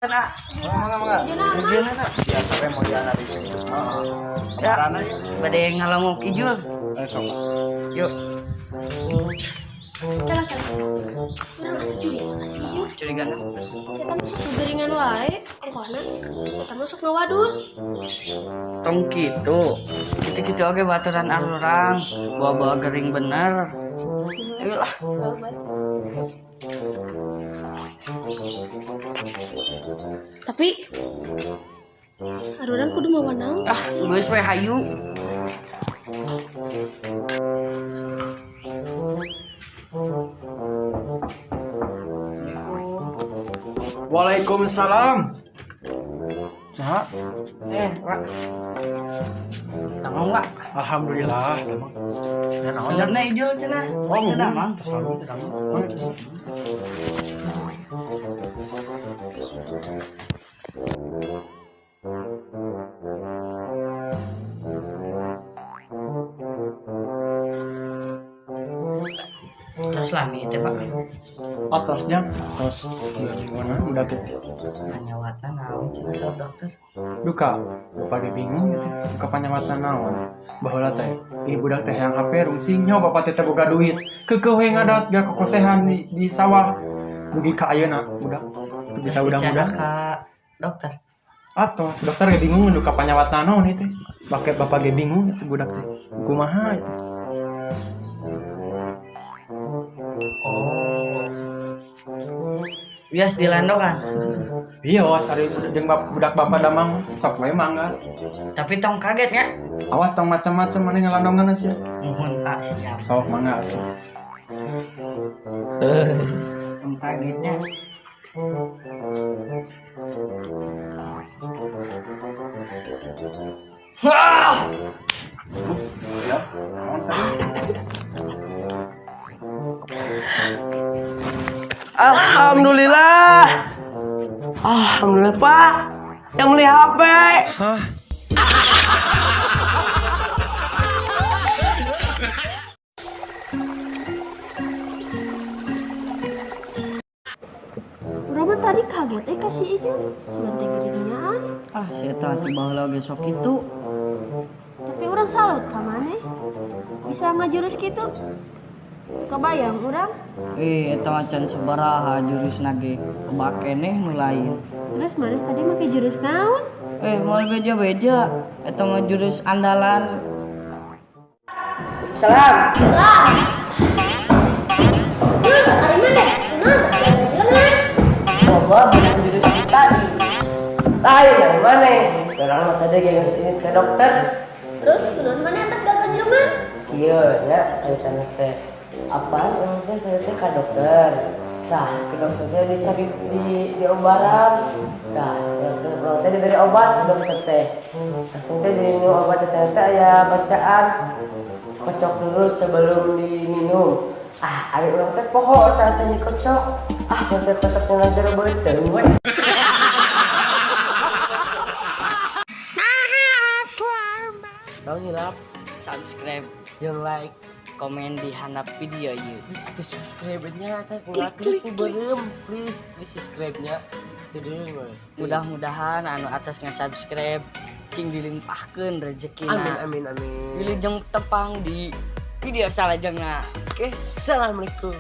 Nak, Mangga. ujian nak. Biasa we mau dianalisis. Ya, Kemarin bade ngalongok kijul. sok. Yuk, Tenang. Urang asa curiga kasih hijau. curiga nak. Setan masuk ke geringan wae, angkona. Setan masuk ngawadul. Tong gitu. Gitu-gitu oke baturan arurang. Bawa-bawa gering bener. Ayolah. Tapi arurang kudu mawanang. Ah, geus we hayu. Waalaikumsalam. Saha? Pak. Tangong Pak. Alhamdulillah. Ya naon ya? Sebenarnya hijau cenah. Oh, Cenah mang. Terus lami teh Pak. Atasnya terus gimana udah gitu. Penyawatan naon cenah salah dokter. Duka pada bingung gitu. Duka panyawatan naon. Baheula teh ibu budak teh yang HP rungsing nya bapak teh boga duit. Keukeuh we ngadat gak kokosehan di sawah. Dugi ka ayeuna budak. Itu bisa udah-udah. Kak dokter. Atau dokter ge bingung duka panyawatan naon itu. Bapak ge bingung itu budak teh. Kumaha itu. Bias dilandongan. Bios hari jeung budak bapak damang sok we mangga. Tapi tong kaget ya. Awas tong macam-macam maneh ngalandongan sih. Muhun Pak siap. Sok mangga atuh. Tong kagetnya. Wah! Alhamdulillah. Alhamdulillah Pak. Yang beli HP. Urang mah tadi kaget kasih hijau. Sugan teh geringan. Ah, si eta teh baheula ge sok kitu. Tapi urang salut ka maneh. Bisa ngajurus kitu. Kebayang urang. Eta macan sabaraha jurusna ge. Kebakeneh nu lain. Terus maneh tadi make jurus naon? Moal beja-beja. Eta mah jurus andalan. Salam. Bawa benang jurus tadi. Lain yang mana? Orang mah tadi geus ingin ke dokter. Terus kunaon maneh angkat gagal jelema? Iya ya, saya tanya teh. Apaan yang saya teh ke dokter. Tah, ke dokternya dicari di obaran. Tah, dokter teh diberi obat ke dokter teh. Langsung teh diminum obat teh aya bacaan. Kocok dulu sebelum diminum. Ah, ada orang teh poho tah cenah dikocok. Ah, teh kocoknya lancar beuteuh we. Tong hilap, Subscribe, jeung like. komen di handap video yuk. Di subscribe-nya teh tinggal klik beureum, please di subscribe-nya. Mudah-mudahan anu atas nge-subscribe cing dilimpahkeun rezekina. Amin. Wilujeng tepang di video salajengna. Oke, assalamualaikum.